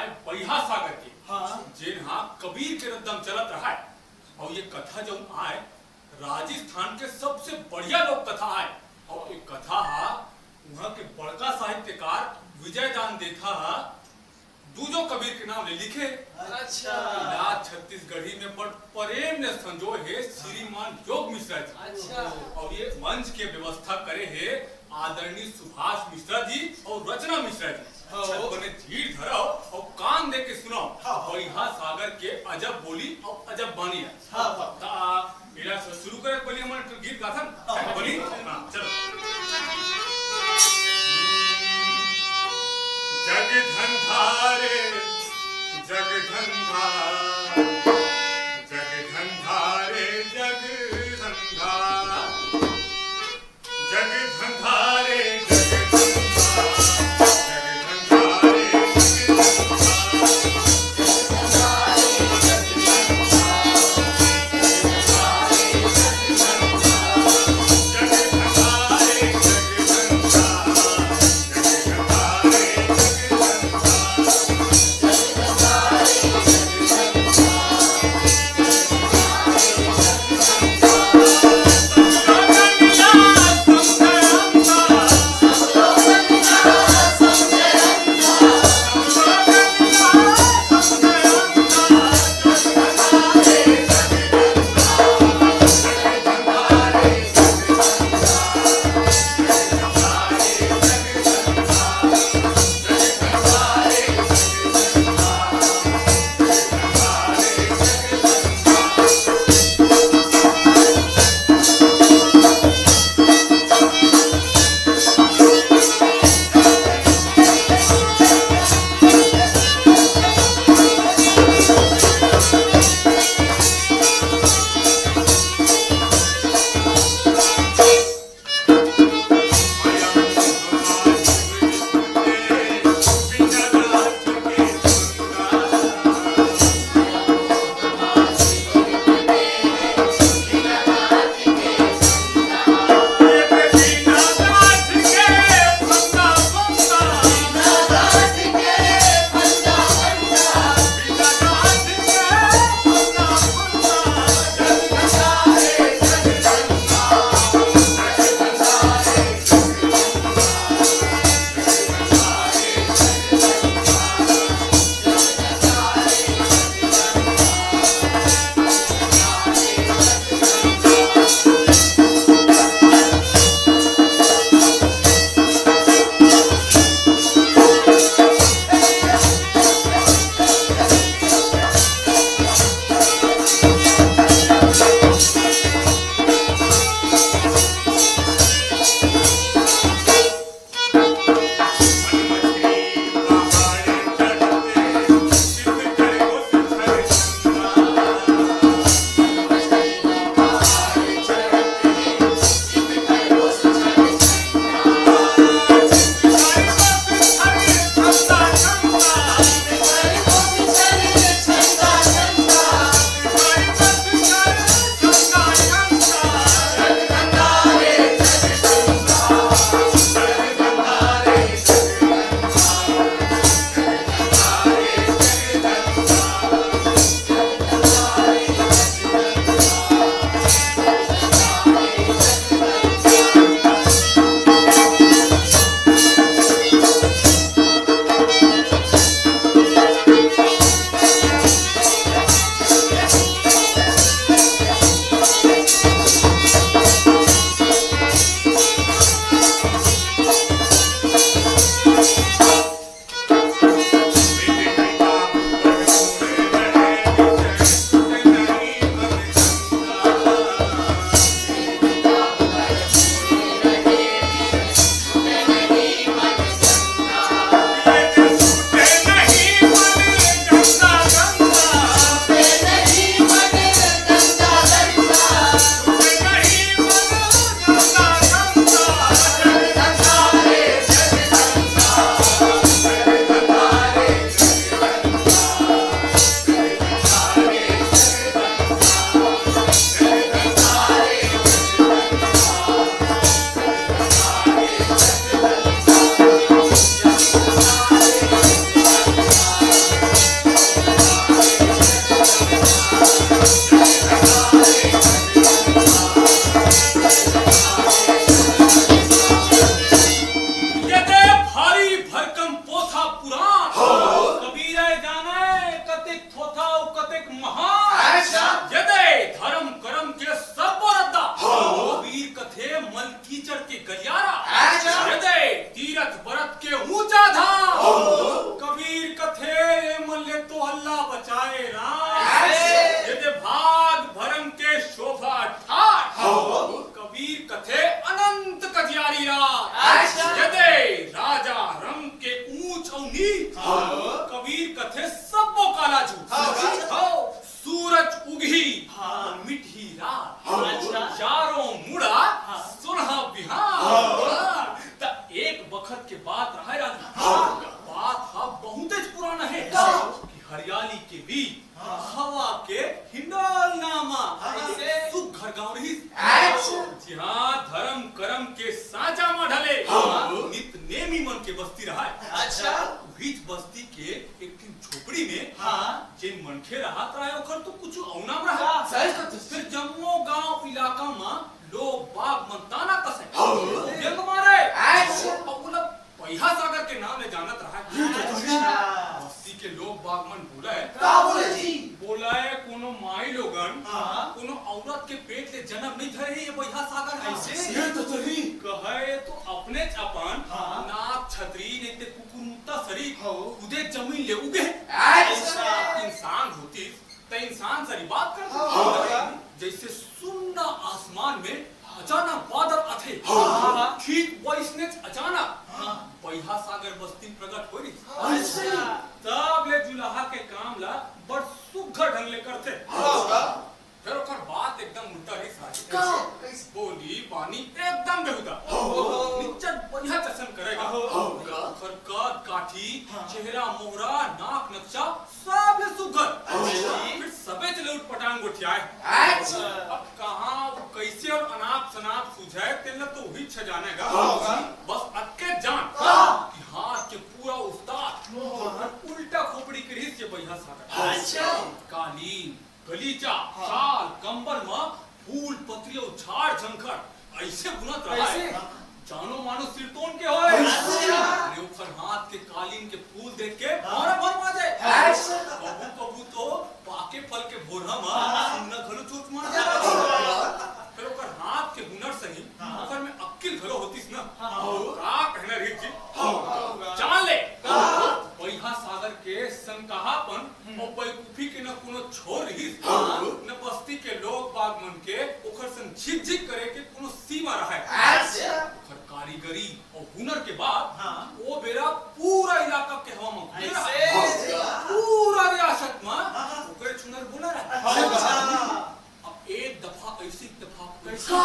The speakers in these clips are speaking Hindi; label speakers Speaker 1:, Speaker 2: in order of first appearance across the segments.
Speaker 1: आए बैहा सागर के।
Speaker 2: हाँ।
Speaker 1: जेनहा कबीर के रद्दम चलत रहा है। और ये कथा जो आए राजस्थान के सबसे बढ़िया लोक कथा है। और ये कथा वहां के बड़का साहित्यकार विजयदान देथा दूजो कबीर के नाम ले लिखे।
Speaker 2: अच्छा।
Speaker 1: इलाज छत्तीसगढ़ी में बड़ प्रेम ने संजो है श्रीमान योग मिश्रा जी।
Speaker 2: अच्छा।
Speaker 1: और ये मंच के व्यवस्था करे है आदरणीय सुभाष मिश्रा जी और रचना मिश्रा जी। बने धीर धराओ और कान दे के सुनाओ। बैहा सागर के अजब बोली और अजब बानी है। मेरा शुरू करे पहले हमारे गीत गाथन बोली। चलो। जग धंधारे जग धंधा जग धंधारे जग धंधा जग धंधारे बस्ती के एक दिन झोपड़ी में
Speaker 2: हाँ।
Speaker 1: जे मनखे रहत रहे ओकर तो कुछ औनाम रहा।
Speaker 2: सही तो
Speaker 1: फिर जम्मो गांव इलाका में लोग बाग मनताना कसे व्यंग मारे और बोला पैहा सागर के नाम ले जानत रहा। बस्ती के लोग बाग मन बोला है
Speaker 2: का बोले जी?
Speaker 1: बोला है कोनो माई लोगन
Speaker 2: हाँ।
Speaker 1: कोनो औरत के पेट ले जन्म नहीं धरे है ये पैहा सागर है।
Speaker 2: ऐसे तो तरी
Speaker 1: कहे तो अपने अपन
Speaker 2: हाँ।
Speaker 1: नाक छतरी नहीं ते कुकुरमुत्ता शरीर
Speaker 2: हो।
Speaker 1: उदे जमीन ले उगे
Speaker 2: ऐसा।
Speaker 1: इंसान होती तो इंसान सारी बात
Speaker 2: हाँ।
Speaker 1: करती जैसे सुन्ना आसमान में अचानक बादल अथे
Speaker 2: हाँ।
Speaker 1: ठीक वैसने अचानक
Speaker 2: हाँ।
Speaker 1: पैहा सागर बस्ती प्रकट हो रही
Speaker 2: ऐसा।
Speaker 1: तब ले जुलाहा के काम ला बड़ सुघर ढंग ले करते फिर ओकर बात एकदम उल्टा ही साजी बोली पानी एकदम बेहुदा निच्चर बढ़िया चसन करेगा ओकर कद काठी चेहरा मोहरा नाक नक्शा सब ले सुघर फिर सबे चले उठ पटांग गोठियाए अब कहां वो कैसे और अनाप शनाप सुझाए तेल तो वही छ जानेगा बस अटके जान कि हाथ के पूरा उस्ताद उल्टा खोपड़ी के रही से बढ़िया सागर कालीन गलीचा शाल कंबल में फूल पत्री और झाड़ झंखर ऐसे बुनत रहा है जानो मानो सिरतोन के होए अरे ऊपर हाथ के कालीन के फूल देख के मारा भर मा जाए कबू कबू तो पाके फल के भोरा में सुनना घलो चोट मार जाए फिर ऊपर हाथ के हुनर सही ऊपर में अक्ल घलो होतीस ना का कहना रे जी जान ले पैहा सागर के संकहापन और बेवकूफी के न कोनो छोर रही न बस्ती के लोग बाग मन के ओकर संग झिक झिक करे के कोनो सीमा रहा है ओकर कारीगरी और हुनर के बाद वो बेरा पूरा इलाका के हवा में पूरा रियासत में ओकर हुनर बुना रहा अब एक दफा ऐसी इत्तेफाक कैसा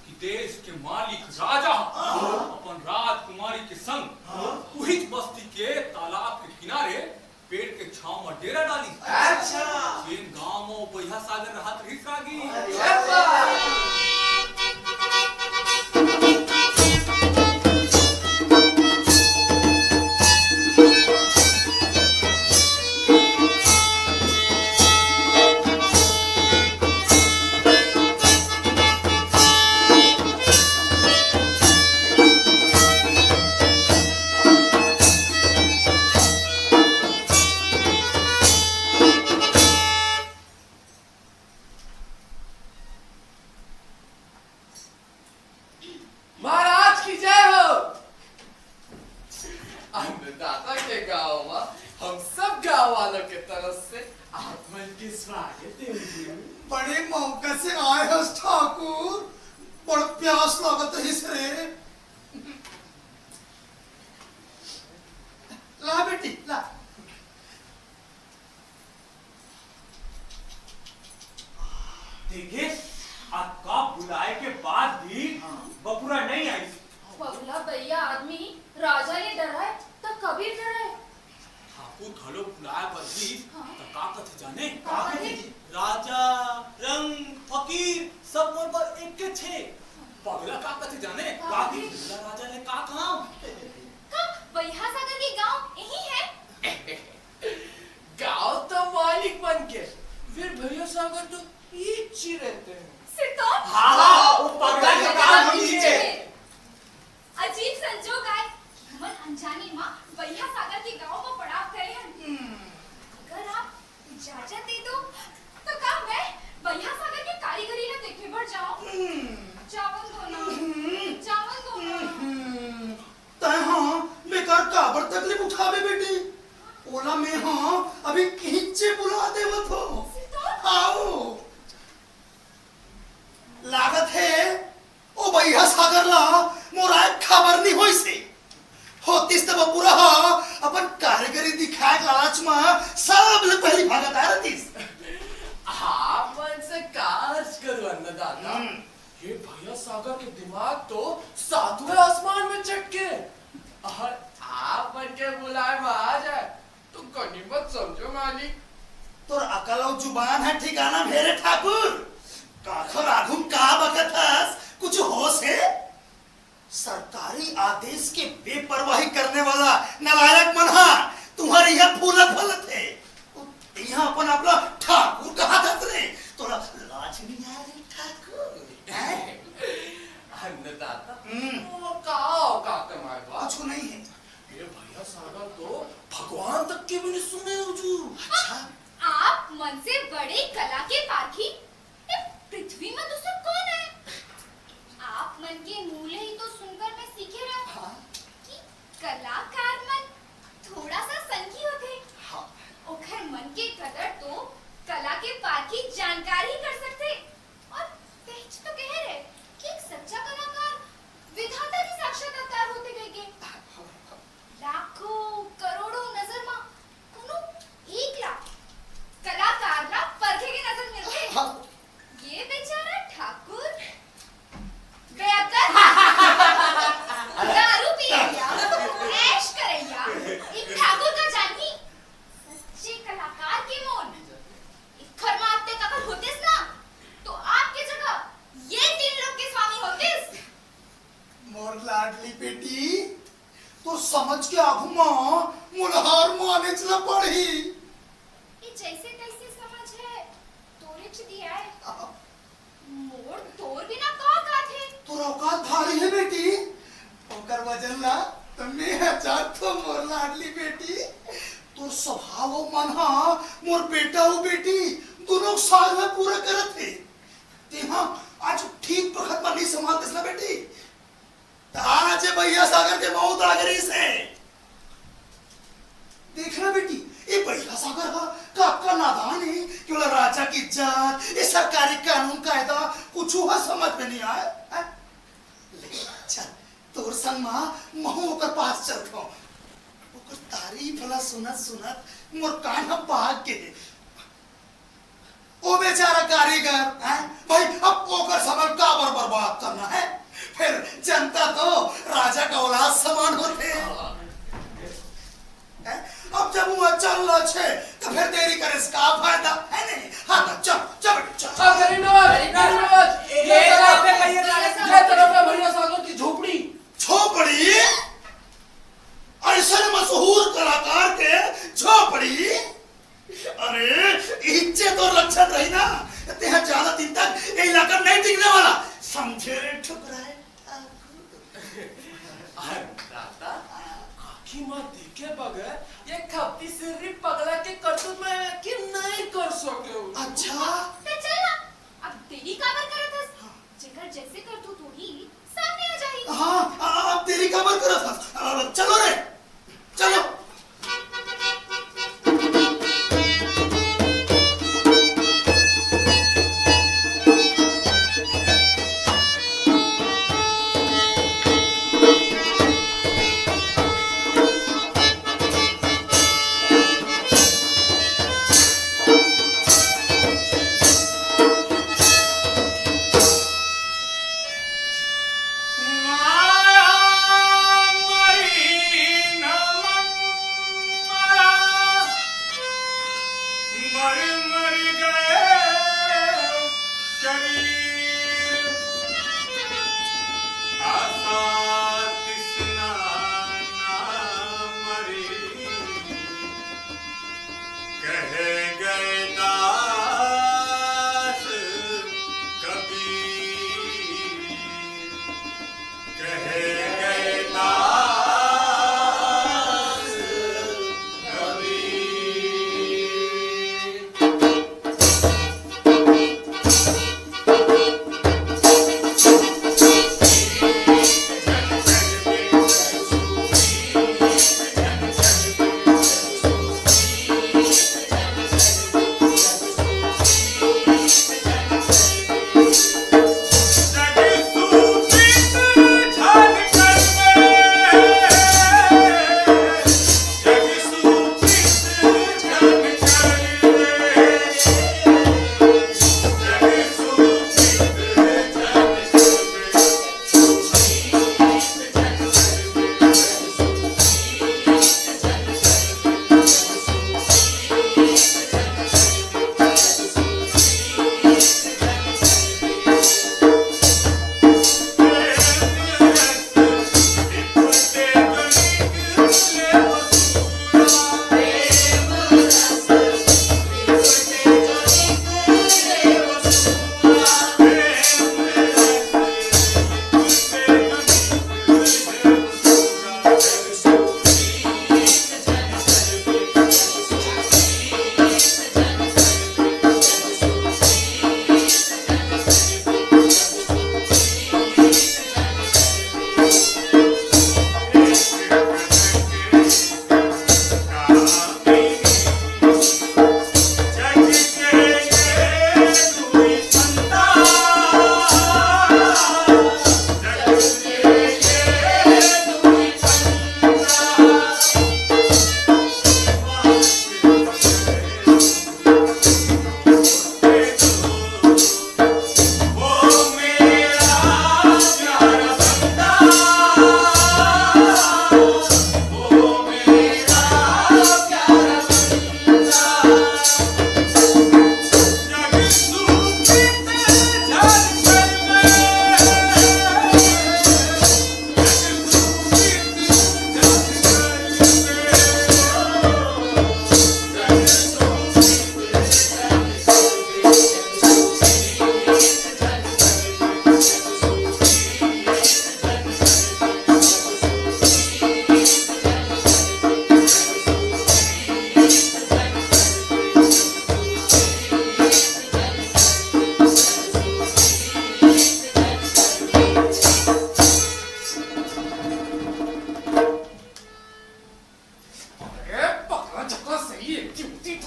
Speaker 1: कि देश के मालिक राजा अपन राजकुमारी के संग वही बस्ती के तालाब के किनारे पेड़ के छांव में डेरा डाली जिन गांव में पैहा सागर रहत रही सागी
Speaker 3: महाराज की जय हो। अन्नदाता के गांव में हम सब गांव वालों के तरफ से आप मन की स्वागत है।
Speaker 2: बड़े मौके से आए हो ठाकुर बड़ प्यास लागत है रे ला बेटी ला
Speaker 1: देखिए आपका बुलाए के बाद भी बपुरा नहीं आई
Speaker 4: पगला भैया आदमी राजा ले डराए तो कबीर डराए
Speaker 1: ठाकुर घलो बुलाए पर भी तो का कथे जाने
Speaker 4: का कथे?
Speaker 1: राजा रंग फकीर सब मोर पर एक के छे पगला का कथे जाने
Speaker 4: का
Speaker 1: कि बुला राजा ने का कहा
Speaker 4: भैया सागर के गांव यही है
Speaker 3: गांव तो मालिक बन के फिर भैया सागर तो पीछे रहते हैं।
Speaker 4: सिरतोन
Speaker 1: वो पगला के काम नीचे
Speaker 4: अजीब संजोग आए मन अनजाने मां भैया सागर के गांव में पड़ाव करे हैं अगर आप इजाजत दे दो तो का मैं भैया सागर की कारीगरी ना देखे बढ़ जाऊं चावल दो ना
Speaker 2: तय हाँ बेकार काबर तकलीफ उठावे बेटी ओला में हाँ अभी खींचे बुला दे मत हो
Speaker 4: सिरतोन
Speaker 2: आओ लागत है ओ भैया सागर ला मोरा खबर नहीं होई से होतिस तब पूरा अपन कारीगरी दिखाए लालच में सब ले पहली भागत आ रतीस
Speaker 3: आप मन से कार्य करो अन्नदाता। ये भैया सागर के दिमाग तो सातवें आसमान में चटके और आप मन के बुलाए में आ जाए तो गनीमत समझो मालिक।
Speaker 2: तोर अकल और जुबान है ठिकाना भेरे ठाकुर काखर आघुम का बकथस कुछ होश है सरकारी आदेश के बेपरवाही करने वाला नालायक मनहा
Speaker 3: नक्की मैंने सुने हुजूर।
Speaker 2: अच्छा
Speaker 4: आप मन से बड़े कला के पारखी ये पृथ्वी में दूसरा कौन है? आप मन के मूले ही तो सुनकर मैं सीखे रहा हूँ
Speaker 2: हाँ
Speaker 4: कि कलाकार मन थोड़ा सा संकी होते।
Speaker 2: हाँ
Speaker 4: ओखर मन के कदर तो कला के पारखी जानकार ही कर सकते। और पहच तो कह रहे कि एक सच्चा कलाकार विधाता की साक्षात्कार होते गए के लाखों करोड़ों नजर में कोनो एक लाख कलाकार ला परखे के नजर मिलते।
Speaker 2: हाँ
Speaker 4: ये बेचारा ठाकुर बेअक्ल दारू पियैया ऐश करैया एक ठाकुर का जानी सच्चे कलाकार के मोन इखर मारते ककर होतेस ना तो आपके जगह ये तीन लोग के स्वामी होतेस।
Speaker 2: मोर लाडली बेटी तो समझ के आगू मां मुनहार माने चला पड़ी।
Speaker 4: ये जैसे तैसे समझ है तोरे च दिया है मोर तोर बिना का थे।
Speaker 2: तो औकात भारी है बेटी ओकर वजन ला तुमने हजार तो मोर लाडली बेटी तो स्वभाव और मन हा मोर बेटा हो बेटी दोनों साल में पूरा करत है ते हाँ आज ठीक वक्त पर नहीं संभाल दिसला बेटी आज भैया सागर के मौत आ गई से देखना बेटी ये भैया सागर का नादान है केवल राजा की इज्जत ये सरकारी कानून कायदा कुछ हुआ समझ में नहीं आए है? लेकिन चल तोर संग मां महू ओकर पास चलता हूं ओकर तारीफ वाला सुनत सुनत मोर कान में भाग के ओ बेचारा कारीगर है भाई अब ओकर समय का बर्बाद करना है फिर जनता तो राजा का औलाद समान होते हैं। अब जब वो चल रहा है तो फिर देरी करे इसका फायदा है नहीं। हाँ तो चल चल बेटा चल
Speaker 3: गरीब नवाज ये तरफ है भैया सागर की झोपड़ी।
Speaker 2: झोपड़ी ऐसे मशहूर कलाकार के झोपड़ी अरे इज्जत और लक्षण रही ना तेरा ज्यादा दिन तक ये इलाका नहीं टिकने वाला समझे रे ठुकराए
Speaker 3: दादा आखी मां देखे बगैर ये खपती सिर्री पगला के करतूत में कि नहीं कर सके।
Speaker 2: अच्छा
Speaker 4: तो चल ना अब तेरी काबर करत हस जेकर जैसे कर तू थोड़ी सामने आ जाई।
Speaker 2: हाँ अब तेरी खबर करो था चलो रे चलो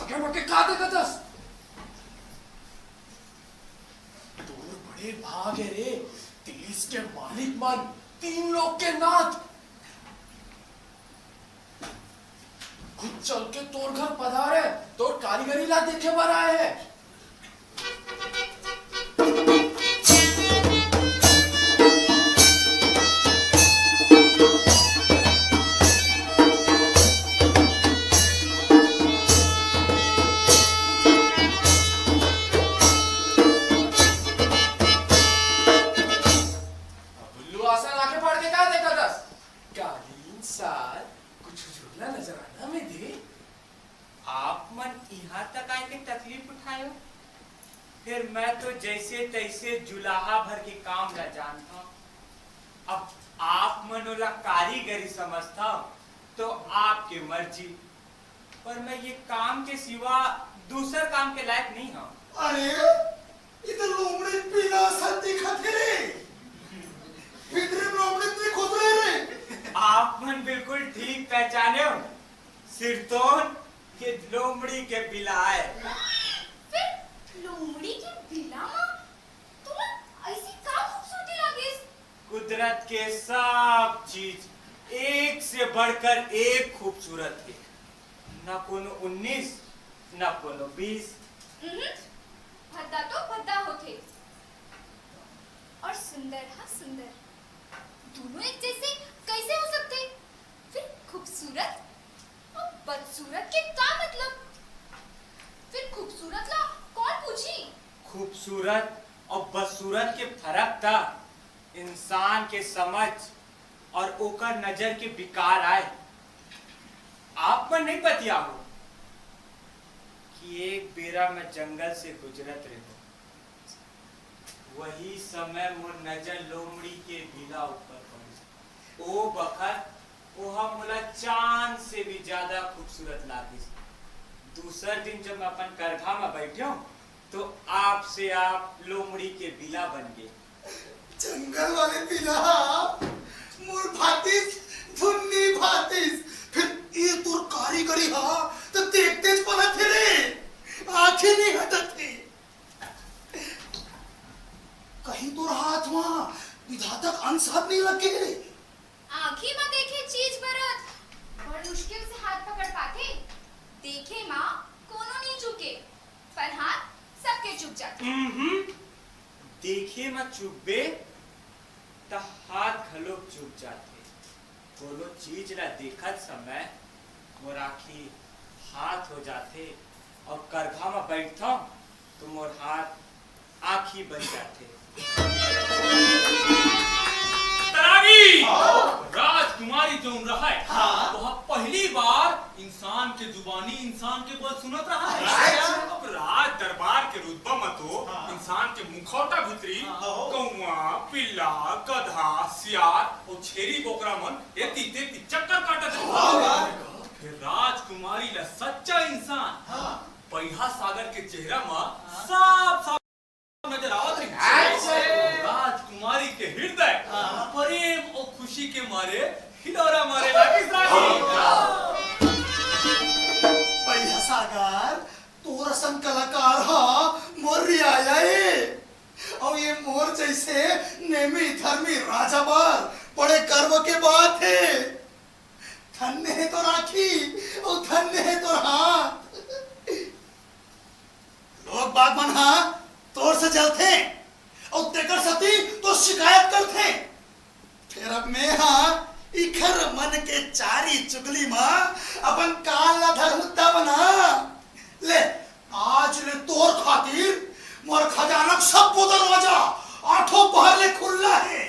Speaker 3: आगे बढ़ के का देखा दस दूर बड़े भाग है रे, देश के मालिक मन, 3 लोग के नाथ खुद चल के तोर घर पधारे, तोर कारीगरी ला देखे बर आए है। बुल्लू आसन आके पढ़ के का देखा दस कालीन साल कुछ झुरला नजर आना में दे।
Speaker 5: आप मन यहाँ तक आए के तकलीफ उठायो, फिर मैं तो जैसे तैसे जुलाहा भर के काम न जानता। अब आप मन ओला कारीगरी समझता तो आपके मर्जी, पर मैं ये काम के सिवा दूसर काम के लायक नहीं हूँ।
Speaker 2: अरे इधर लोमड़ी पीला सा दिखत है रे, इधर लोमड़ी दिखत रे।
Speaker 5: आप मन बिल्कुल ठीक पहचाने हो, सिरतोन के लोमड़ी के बिलाए।
Speaker 4: फिर लोमड़ी के बिला मां तुम्हें ऐसी का खूबसूरती लागिस?
Speaker 5: कुदरत के सब चीज एक से बढ़कर एक खूबसूरत है, न कोनो 19 न कोनो 20।
Speaker 4: भद्दा तो भद्दा होते और सुंदर हाँ सुंदर, दोनों एक जैसे कैसे हो सकते? फिर खूबसूरत और बदसूरत के क्या मतलब? फिर खूबसूरत ला कौन पूछी?
Speaker 5: खूबसूरत और बदसूरत के फर्क था इंसान के समझ और ओकर नजर के विकार आए। आप पर नहीं पतिया हो कि एक बेरा में जंगल से गुजरत रहो, वही समय मोर नजर लोमड़ी के बिला ऊपर पड़ी। ओ बखत ओहा मोला चांद से भी ज्यादा खूबसूरत लागिस। दूसर दिन जब मैं अपन करघा में बैठो तो आपसे आप लोमड़ी के बिला बन गए।
Speaker 2: जंगल वाले पीला मोर भातीस धुन्नी भातीस, फिर ये तोर कारीगरी हा तो देखते ज पना थे रे, आंखें नहीं हटत थे। कहीं तोर हाथ वहां विधाता अंसाब नहीं लगे।
Speaker 4: आंखें में देखे चीज बरत बड़ मुश्किल से हाथ पकड़ पाते, देखे मां कोनो नहीं चुके पर हाथ सबके चुक जाते।
Speaker 5: देखे मत चुपबे त हाथ घलोक चुप जाते। कोनो चीज ला देखत समय मोर आँखी हाथ हो जाते और करघा में बैठता तो मोर हाथ आँखी बन जाते।
Speaker 1: तरागी राजकुमारी जो रहा है
Speaker 2: हाँ।
Speaker 1: वह पहली बार इंसान के जुबानी इंसान के बोल सुनत रहा है। अब राज दरबार के रुतबा में तो इंसान के मुखौटा भीतरी कौवा पिल्ला गधा सियार और छेरी बोकरा मन एती तेती चक्कर काटत है। फिर राजकुमारी ला सच्चा इंसान पैहा सागर के चेहरा में साफ साफ नजर आवत रही। राजकुमारी के हृदय प्रेम और खुशी के मारे हिलोरा मारे लगी।
Speaker 2: पैहा सागर तोर असन कलाकार हा मोर रियाया है, और ये मोर जैसे नेमी धर्मी राजा बार बड़े गर्व के बात है। धन्य है तो राखी और धन्य है तो हाथ। लोग बाग मन हा तोर से जलते और तेकर सती तो शिकायत करते। फिर अब मैं हाँ इखर मन के चारी चुगली मां अपन काल ला धर्मुद्दा बना ले। आज ले तोर खातिर मोर खजाना सब दरवाजा आठों पहर ले खुला है।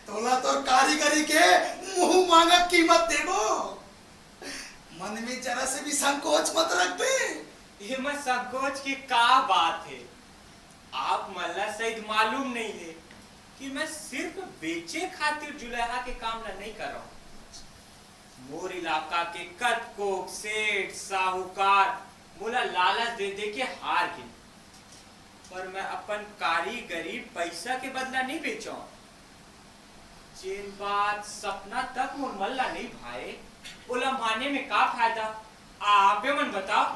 Speaker 2: तोला तोर कारीगरी के मुंह मांगा कीमत देबो। मन में जरा से भी संकोच मत रख बे।
Speaker 5: ये मैं संकोच की का बात है। आप मल्ला शायद मालूम नहीं है कि मैं सिर्फ बेचे खातिर जुलेहा के काम नहीं कर रहा हूँ। मोर इलाका के कतकोक सेठ साहूकार मोला लालच दे दे के हार गए, पर मैं अपन कारीगरी पैसा के बदला नहीं बेचा। जेन बात सपना तक मोर मल्ला नहीं भाए ओला माने में का फायदा? आप मन बताओ।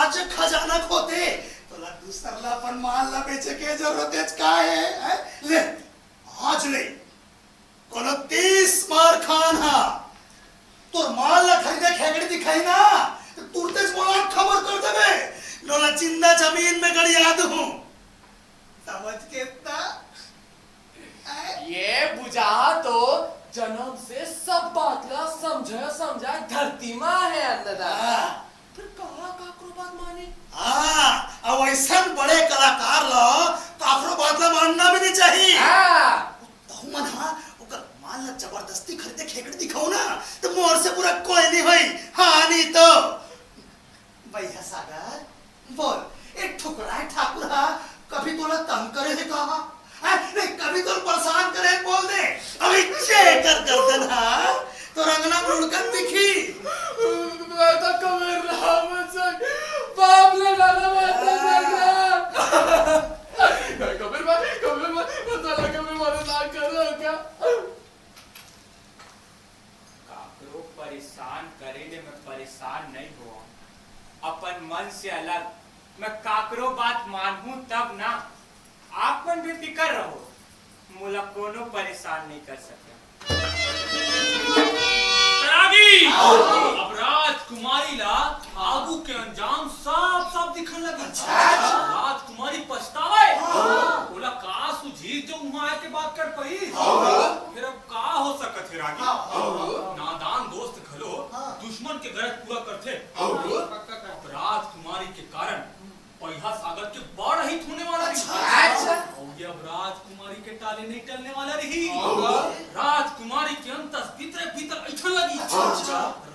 Speaker 2: आज खजाना खोते तो ला दूसर ला अपन माल ला बेचे के जरूरत है का है ले आज ले कोनो 30 मार खान हा तोर माल ला खरीदे खेगड़ी दिखाई ना तो तुरते बोला खबर कर देबे लोला चिंदा जमीन में गड़ी याद हूं समझ के ता
Speaker 3: ये बुझा तो जन्म से सब बात ला समझा धरती माँ है अन्नदाता फिर कहाँ काकरो बात माने
Speaker 2: अब ऐसा बड़े कलाकार ला काकरो बात ला मानना भी नहीं चाहिए तो मन हाँ ओकर मान ला जबरदस्ती खरीदे खेकड़ी दिखाओ ना तो मोर से पूरा कोई नहीं भाई हाँ नहीं तो भैया सागर बोल एक ठुकरा ठाकुर कभी तोला तंग करे है कहा नहीं कभी तो परेशान करे बोल दे अभी चेक कर देना तो रंगना मुड़कर दिखी
Speaker 3: मैं तो कभी राम से बाप ले डाला कभी बताना कभी परेशान कर रहा क्या
Speaker 5: काकरो परेशान करे ले मैं परेशान नहीं हुआ अपन मन से अलग मैं काकरो बात मानूं तब ना आप मन भी फिकर रहो मुला कोनो परेशान नहीं कर सके
Speaker 1: अब राजकुमारी ला आगू के अंजाम सब दिखन लगे राजकुमारी पछतावे बोला का सुझी जो वहां के बात कर पई फिर अब का हो सकत है रागी नादान दोस्त खलो दुश्मन के गरज पूरा करते अब राजकुमारी के कारण पहिया सागर के बड़ हित होने वाला और ये अब राजकुमारी के टाले नहीं टलने वाला रही राजकुमारी के अंतस भीतर ऐठन लगी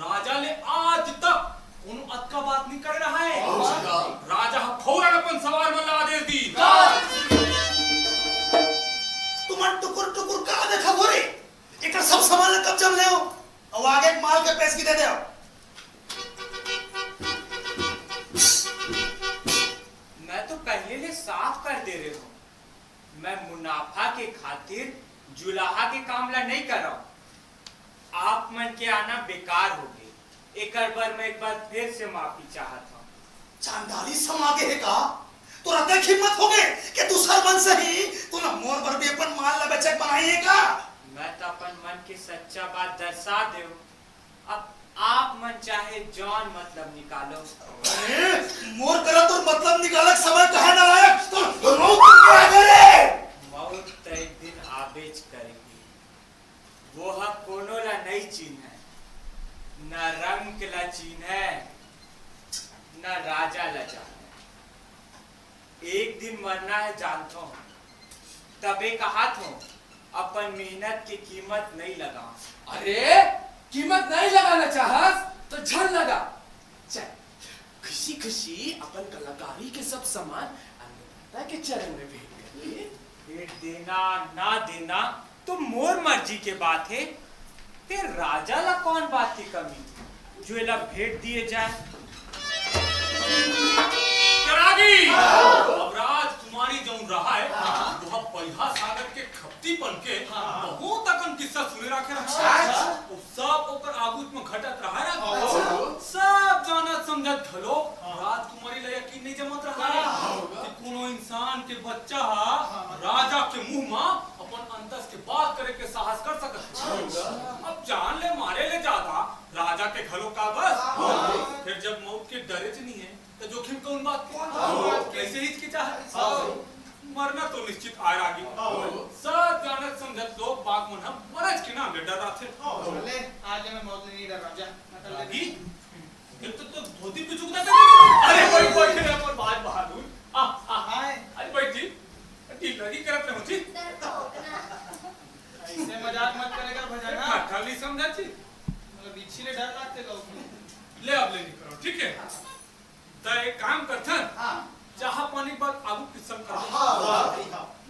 Speaker 1: राजा ले आज तक उन अतका बात नहीं कर रहा है राजा फौरन अपन सवार मन ला आदेश दी
Speaker 2: तुम टुकुर टुकुर का देखा भोरे एक सब सामान कब जम ले और आगे माल के पैसे की दे दे
Speaker 5: मैं तो पहले ले साफ कर दे रहे हो मैं मुनाफा के खातिर जुलाहा के कामला नहीं कर रहा हूं आप मन के आना बेकार हो गए एक बार फिर से माफी चाहता हूं
Speaker 2: चांडाली समागे है का तोरा देख हिम्मत हो गए कि दूसर मन से ही तू ना मोर पर भी अपन माल ला बेचक बनाई है का
Speaker 5: मैं तो अपन मन की सच्चा बात दर्शा दे अब आप मन चाहे जॉन मतलब निकालो
Speaker 2: मोर करा तो मतलब निकालक समय कहे ना लायक तो रोक क्या करे
Speaker 5: मौत तय दिन आबेज करेगी वो हक कोनो ला नहीं चिन्ह है न रंग ला चिन्ह है न राजा ला जान है एक दिन मरना है जानता हूं तबे कहा था अपन मेहनत की कीमत नहीं लगा
Speaker 3: अरे कीमत नहीं लगाना चाहस तो झन लगा चल खुशी खुशी अपन कलाकारी के सब सामान अन्नदाता के चरण में भेंट करिए
Speaker 5: भेंट देना ना देना तो मोर मर्जी के बात है फिर राजा ला कौन बात की कमी जो ला भेंट दिए जाए
Speaker 1: अब राजकुमारी जो रहा है वह पहिया सागर के खपती पन के बहुत अकन किस्सा सुने रखे वो सब ओकर आगुत में घटत रहा है सब जानत समझत घलो राजकुमारी ला यकीन नहीं जमत रहा है कि कोनो इंसान के बच्चा राजा के मुंह में अपन अंतस के बात करे के साहस कर सकत अब जान ले मारे ले ज्यादा राजा के घलो का बस फिर जब मौत के डरे नहीं है तो जोखिम कौन बात कैसे हिचकिचा मरना तो निश्चित आए आगे सब जानत समझत लोग बाग मन हम मरज के नाम ले डर रहा थे
Speaker 6: ले आज मैं मौत नहीं डर राजा
Speaker 1: रागी फिर तो धोती पे चुकना था अरे कोई खेले पर बात बहादुर
Speaker 6: हाय
Speaker 1: अरे बैठ जी ठीक लगी करत रहो जी
Speaker 6: ऐसे मजाक मत करेगा भजना
Speaker 1: खाली समझा छी
Speaker 6: मतलब बिच्छी ले डर लगते लोग
Speaker 1: ले अब ले करो ठीक है तो एक काम करथन चाह पानी बात आगू किस्म कर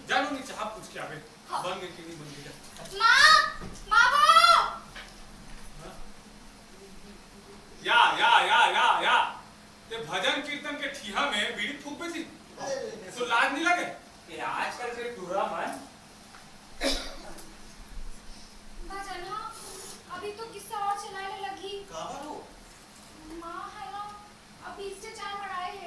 Speaker 1: जानो नहीं चाह पूछ के आवे बन गई कि नहीं बन गई
Speaker 4: माँ बाबू
Speaker 1: या ते भजन कीर्तन के ठीहा में बीड़ी फूक पे थी तो लाज नहीं लगे
Speaker 5: ये आजकल के दूरा मन
Speaker 4: भजन हाँ अभी तो किस्सा और चलाने लगी
Speaker 2: का बात हो
Speaker 4: माँ है ना अभी इससे चाय बढ़ाए है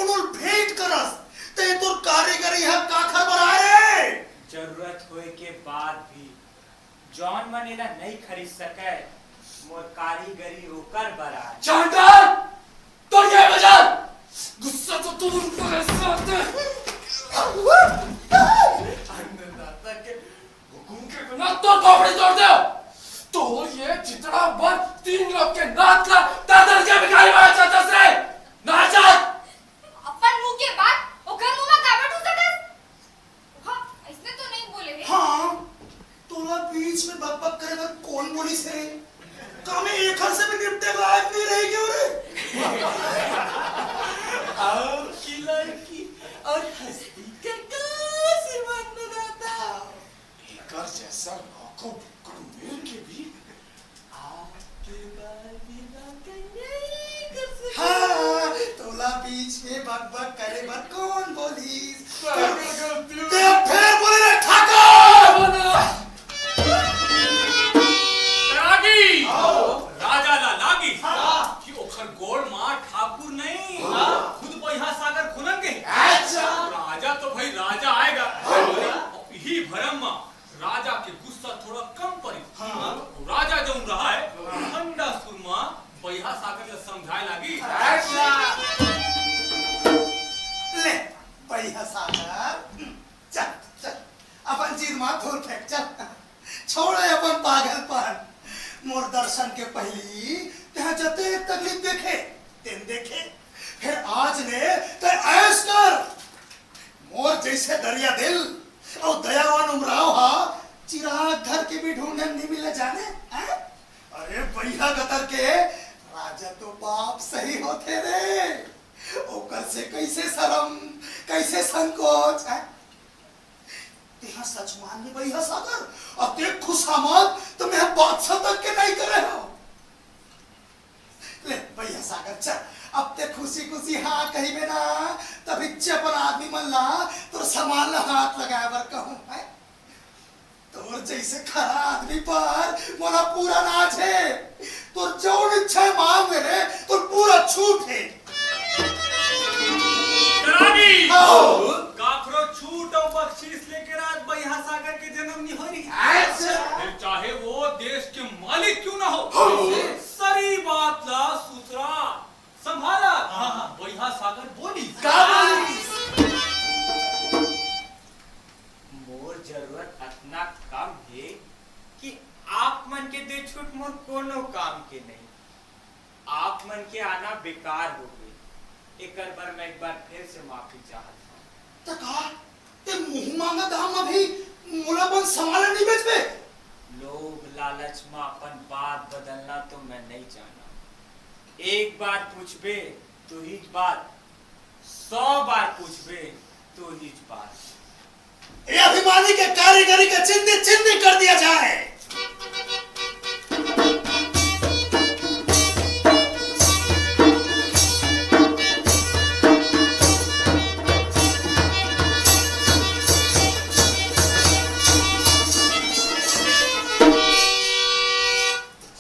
Speaker 2: कोनो भेंट करस ते तोर कारीगर यह का खबर आए।
Speaker 5: जरूरत होए के बाद भी जॉन मनेला नहीं खरीद सके मोर कारीगरी ओकर बराए।
Speaker 3: चांदर तो ये बजान गुस्सा तो तुम ऊपर ऐसे अन्नदाता के हुकुम के बिना तो कपड़े तोड़ दो। तो ये चितड़ा बन 3 लोग के नाक का दादर के भिखारी बना चाहता से ना चाहत
Speaker 4: अपन मुंह के बात ओकर मुंह में काबर ठुसटस। हां इसने तो नहीं बोले रे।
Speaker 2: हाँ तोला बीच में बक बक करे कर कौन बोली से काम एक हर से भी निपटे लायक नहीं रही क्यों रे।
Speaker 3: और की लड़की और हस्ती के कासी अन्नदाता एकर जैसा लाखों करोड़ के भी आपके बिना नहीं कर सकते।
Speaker 2: हाँ तोला बीच में बक बक करे पर कौन बोली
Speaker 3: गलती
Speaker 2: ते फिर बोले रे ठाकुर
Speaker 1: रागी राजा ला लागी कि ओखर गोड़ मां ठाकुर नहीं खुद बहिहा सागर खुनंगे।
Speaker 3: अच्छा
Speaker 1: राजा तो भाई राजा आएगा और यही भरम में राजा के गुस्सा थोड़ा कम पड़ी। तो राजा जो रहा है ठंडा सुरमा बहिहा सागर के समझाए लागी।
Speaker 2: ले बढ़िया सागर चल चल अपन जीत मां थोड़ फेंक चल छोड़े अपन पागलपन। मोर दर्शन के पहली तेहा जते तकलीफ देखे तेन देखे फिर आज ने ते ऐश कर मोर जैसे दरिया दिल और दयावान उमराव हा चिराग घर के भी ढूंढने नहीं मिले जाने हैं? अरे बढ़िया गतर के राजा तो बाप सही होते रे ओकर से कैसे शर्म कैसे संकोच है। तेहा सच मान ले बढ़िया सागर अब ते खुशामद तो मैं बादशाह तक के नहीं करे हो। ले बढ़िया सागर चल अब ते खुशी खुशी हाँ कही में ना तभी चपन आदमी मन ला तो सामान ला हाथ लगाए बर कहूं है। तोर जैसे खरा आदमी पर मोला पूरा नाच है तोर जौन इच्छा मांग मेरे तो पूरा छूट है।
Speaker 1: रागी
Speaker 2: आओ।
Speaker 1: काखरो छूट और बख्शीश लेकर आज बहिहा सागर के जन्म नहीं हो रही। फिर चाहे वो देश के मालिक क्यों ना हो सरी बात ला सुथरा संभाला। बहिहा सागर बोली
Speaker 2: का बोली
Speaker 5: मोर जरूरत इतना कम है कि आप मन के दे छूट मोर कोनो काम के नहीं। आप मन के आना बेकार हो गई। एकर बार मैं एक बार फिर से माफी चाहता हूँ।
Speaker 2: तो कहा ते मुंह मांगा दाम अभी मोला बन संभाला नहीं बेचबे।
Speaker 5: लोभ लालच में अपन बात बदलना तो मैं नहीं जाना। एक बार पूछबे तो ही बात 100 बार पूछबे तो ही बात।
Speaker 2: ये अभिमानी के कारीगरी का चिंदी चिंदी कर दिया जाए।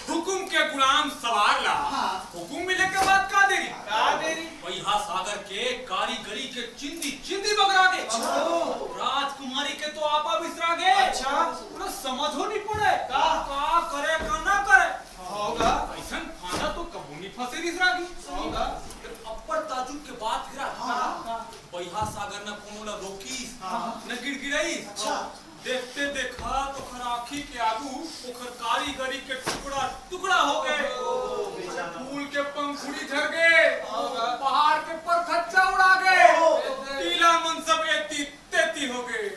Speaker 1: हुकुम के गुलाम सवार ला। हुकुम मिले के बाद का देरी बहिहा सागर के कारीगरी के चिंदी चिंदी बगरा दे। राजकुमारी के तो आपा बिसरा गए। पूरा समझो नहीं पड़े का करे का ना करे
Speaker 6: होगा
Speaker 1: ऐसन फाना तो कबू नहीं फंसे रिसरागी।
Speaker 6: होगा
Speaker 1: अपर ताजुब के बाद फिरा बहिहा सागर न कोनो न रोकी न गिड़गिड़ाई। देखते देखा तो खराखी के आगू ओखर कारीगरी के टुकड़ा टुकड़ा हो गए। फूल के पंखुड़ी झड़ गए पहाड़ के परखच्चा उड़ा गए टीला मन सब एती तेती हो गए।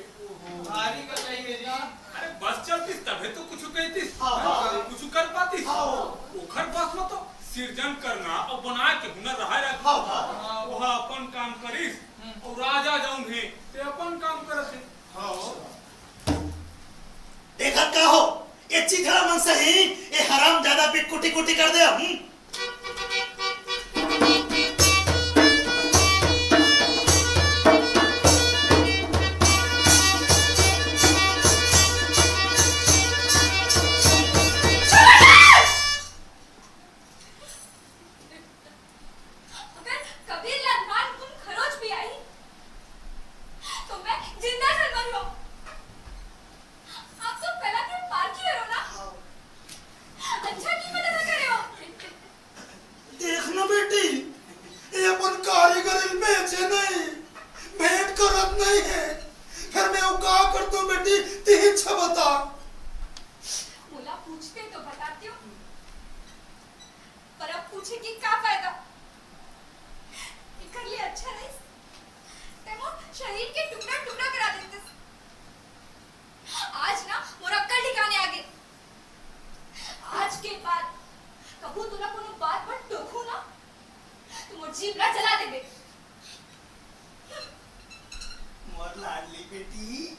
Speaker 6: भारी का चाहिए जी
Speaker 1: अरे बस चलतीस तबे तो कुछ कहतीस कुछ कर पातीस। ओखर पास में तो सृजन करना और बना के हुनर रहा रहा वह अपन काम करिस और राजा जाऊं है ते अपन काम करत है।
Speaker 2: देखा का हो ये चिथड़ा मन से ही ये हराम ज्यादा पिट कुटी कुटी कर दे।
Speaker 4: अगर कबीर लाल मान तुम खरो
Speaker 2: नहीं है। फिर मैं वो क्या करता हूँ बेटी, तेरी इच्छा बता।
Speaker 4: बोला पूछते तो बताती हूँ, पर अब पूछे कि क्या फायदा। इकर लिए अच्छा रहे तेमो शरीर के टुकड़ा टुकड़ा करा देते। आज ना मोरा अक्कल ठिकाने आ गए। आज के बाद कबू तुला कोनो बात पर टोकू ना तो मोर जीभ ना जला देबे।
Speaker 2: मोर लाडली बेटी,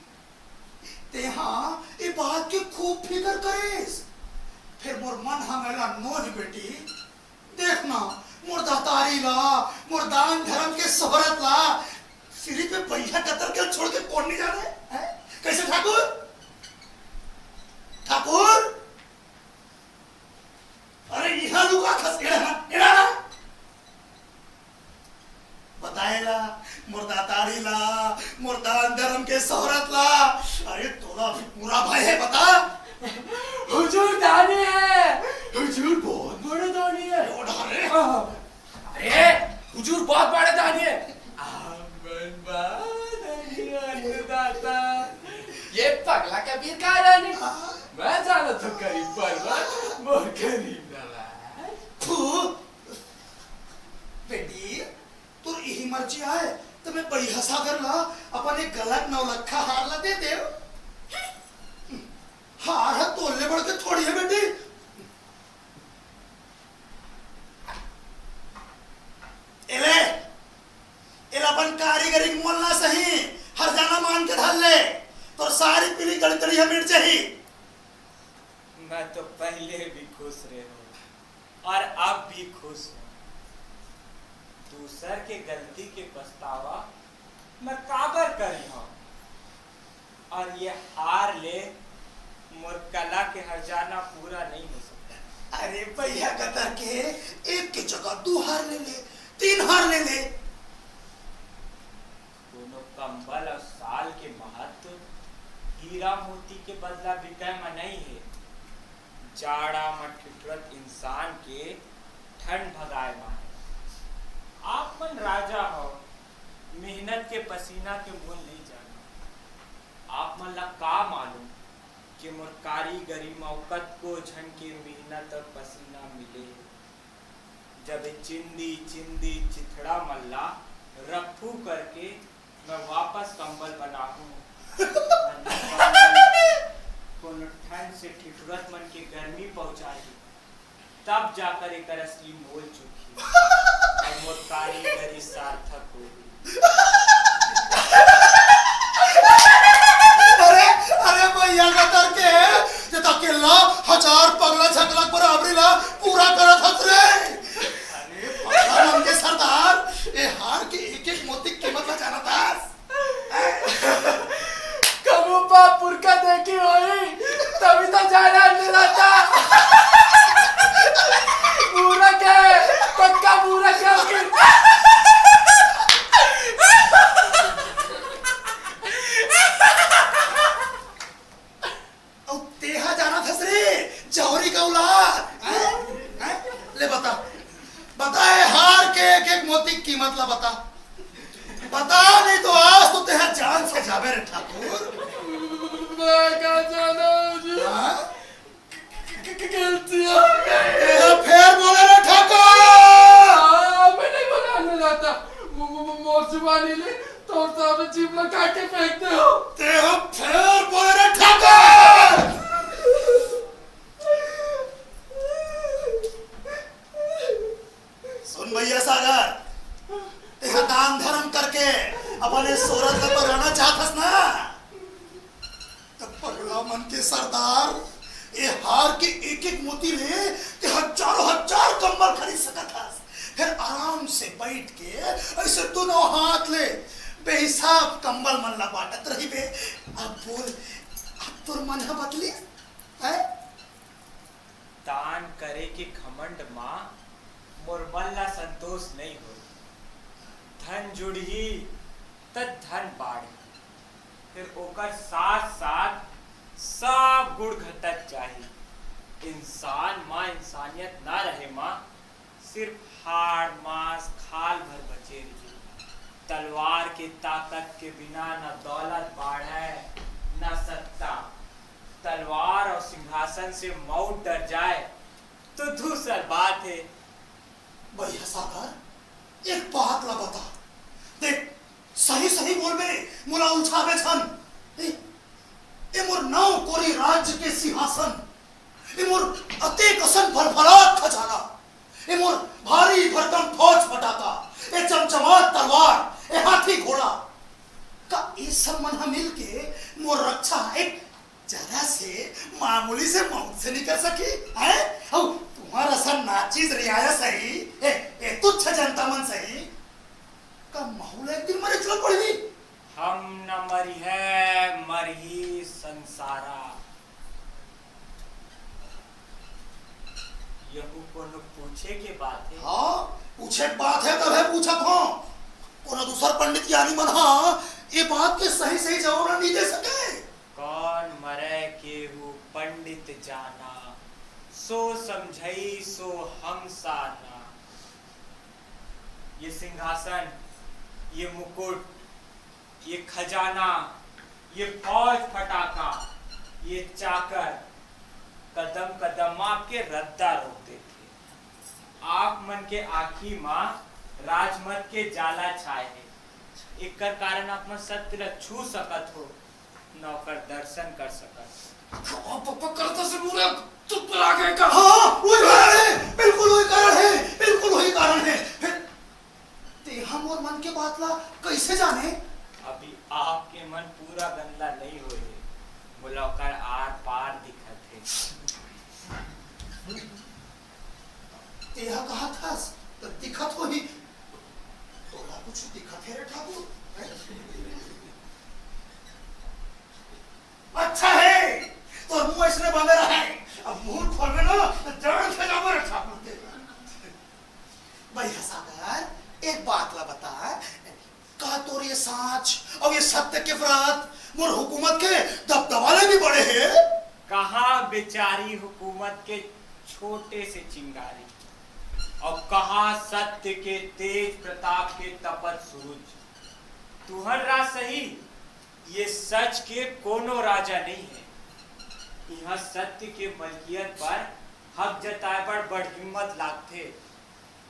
Speaker 2: ते हाँ ये बात की खूब फिक्र करेस। फिर मोर मन हमेला नोज बेटी, देखना मोर दातारी ला, मोर दान धर्म के शोहरत ला, सिरी पे पहिया कतर के छोड़ के कौन नहीं जाने हैं? कैसे ठाकुर? ठाकुर, अरे यहाँ लुका खस एड़ा ना बताएला, मोर दातारी ला, मोर दान धर्म के शोहरत ला। अरे तोरा भी पूरा भाई है, बता।
Speaker 3: हुजूर दानी है, हुजूर बहुत बड़े दानी है। अरे हुजूर बहुत बड़े दानी है। अन्नदाता ये पगला कबीर का रानी, मैं जाना तो करीब पर्वत मोर करीब नवाज।
Speaker 2: बेटी तो यही मर्जी आए तो मैं बढ़िया सागर ला अपन एक गलत नौलखा हार ला दे दे। हार है तोलने बढ़ के थोड़ी है बेटी। एले एले अपन कारीगरी मोलना सही, हर जाना मान के धर ले तो सारी पीली गड़ी गड़ी मिट जाही।
Speaker 5: मैं तो पहले भी खुश रहे हूँ और अब भी खुश हूँ। दूसर के गलती के पछतावा मैं काबर करी हूँ, और ये हार ले मोर कला के हरजाना पूरा नहीं हो सकता।
Speaker 2: अरे भैया कतर के एक की जगह 2 हार ले ले, 3 हार ले ले।
Speaker 5: दोनों कंबल और साल के महत्व हीरा मोती के बदला बिकाय में नहीं है। जाड़ा में ठिठुरत इंसान के ठंड भगाए में है। आप मन राजा हो, मेहनत के पसीना के मोल नहीं जाना। आप मन ला का मालूम कि मोर कारीगरी मौकत को झन के मेहनत और पसीना मिले। जब चिंदी चिंदी चिथड़ा मल्ला रफू करके मैं वापस कंबल बनाऊं, कोनो ठंड से ठिठुरत मन के गर्मी पहुंचाई, तब जाकर एक असली मोल चुकी और मोर कारीगरी सार्थक होगी।
Speaker 2: अरे अरे भैया कतर के जे तकेला 1000 पगला छकला बराबरी ला पूरा करत हस रे। अरे पगला मन के सरदार, ए हार के एक एक मोती कीमत ला जाना था।
Speaker 3: कबू बापुर का देखी होई तभी तो जाना अन्नदाता। पूरा क्या है, पक्का पूरा क्या है।
Speaker 2: औ तेहा जाना था रे जौहरी का औलाद। ले बता बताए हार के एक एक मोती कीमत ला बता। बता नहीं तो आज तो तेहा जान से जावे रे ठाकुर।
Speaker 3: मैं क्या जाना हुजूर, गलती हो गई।
Speaker 2: तेहा फेर बोले रे ठाकुर।
Speaker 3: मैं नहीं बोला अन्नदाता, मोर जुबानी ले तो साहब जीभ ला काट के फेंक दे हो।
Speaker 2: तेहा फेर बोले रे ठाकुर। सुन भैया सागर, तेहा दान धर्म करके अपने सोरत का रहना चाहतस ना, तब पगला मन के सरदार ये हार के एक एक मोती ले ते हजारों हजार कंबल खरीद सकत हस। फिर आराम से बैठ के ऐसे दोनों हाथ ले बेहिसाब कंबल मन ला बांटत रही बे। अब बोल, अब तोर मन है बदली है?
Speaker 5: दान करे के घमंड माँ मोर मन ला संतोष नहीं हो। धन जुड़ही त धन बाढ़ी, फिर ओकर साथ साथ सब गुण घटत चाहिए। इंसान माँ इंसानियत ना रहे माँ, सिर्फ हाड़ मांस खाल भर बचे रही। तलवार की ताकत के बिना न दौलत बढ़े न सत्ता। तलवार और सिंहासन से मौत डर जाए तो दूसरी बात है।
Speaker 2: भैया सागर एक बात ला बता देख, सही सही बोल मेरे मुला उलझावे छन। ए मोर नाव कोरी राज्य के सिंहासन, ए मोर अतेक असन भरभरात खजाना, ए मोर भारी भरकम फौज फटाका, ए चमचमात तलवार, ए हाथी घोड़ा का ये सब मन मिल के मोर रक्षा एक जरा से मामूली से मौत से नहीं कर सकी है। और तुम्हारा सन नाचीज रियाया सही ए तुच्छ जनता मन सही का माहौल एक दिन मरे चल पड़ी।
Speaker 5: हम न मरी है मरही संसारा। यहू कोनो पूछे के बात है।
Speaker 2: हाँ पूछे बात है तब है पूछत हो। कोनो दूसर पंडित ज्ञानी मन हाँ ये बात के सही सही जवाब नहीं दे सके।
Speaker 5: कौन मरे केहू पंडित जाना, सो समझई सो हम साना। ये सिंहासन, ये मुकुट, ये खजाना, ये फौज फटाका, ये चाकर कदम कदम आपके रद्दा रोकते थे। आप मन के आखी माँ राजमत के जाला छाए है। एक कारण आप मन सत्य ल छू सकत हो, नौकर दर्शन कर सकत।
Speaker 3: करता से मूर्ख चुप रह गए का।
Speaker 2: हाँ वही कारण है, बिल्कुल वही कारण है, बिल्कुल वही कारण है। फिर तेहा मोर मन के बात ला कैसे जाने।
Speaker 5: अभी आपके मन पूरा गंदा नहीं हुए, मुलाकर आर पार दिखत है।
Speaker 2: तेहा कहा था तो दिखत हो ही, तोला कुछ दिखत है रे ठाकुर। अच्छा है तो मुंह इसने बंद रहा है, अब मुंह खोल में ना तो जान से जाओ रे ठाकुर के। भैया सागर एक बात ला बता, का तोर ये साँच और ये सत्य के व्रत मोर हुकूमत के दबदबाले भी बड़े हैं।
Speaker 5: कहा बेचारी हुकूमत के छोटे से चिंगारी, और कहा सत्य के तेज प्रताप के तपत सूरज। तुहर रा सही, ये सच के कोनो राजा नहीं है। यहाँ सत्य के मलकियत पर हक जताए बड़ हिम्मत लागथे।